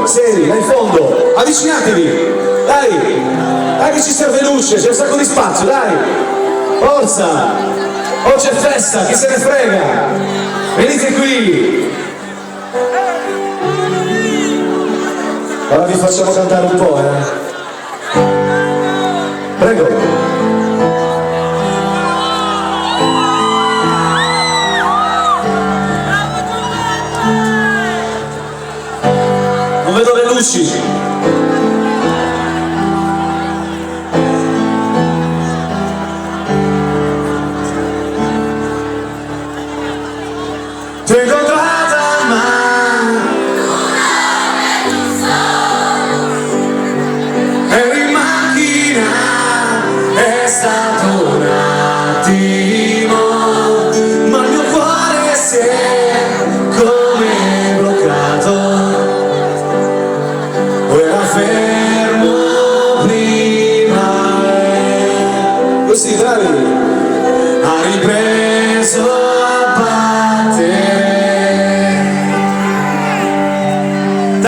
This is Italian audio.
seri, là in fondo, avvicinatevi, dai, dai che ci serve luce, c'è un sacco di spazio, dai, forza, oggi è festa, chi se ne frega, venite qui. Ora vi facciamo cantare un po', prego. Non vedo le luci. Ti ho incontrata eri in macchina, è stato un attimo, ma il mio cuore si è come bloccato. Fermo prima così bravi ha ripreso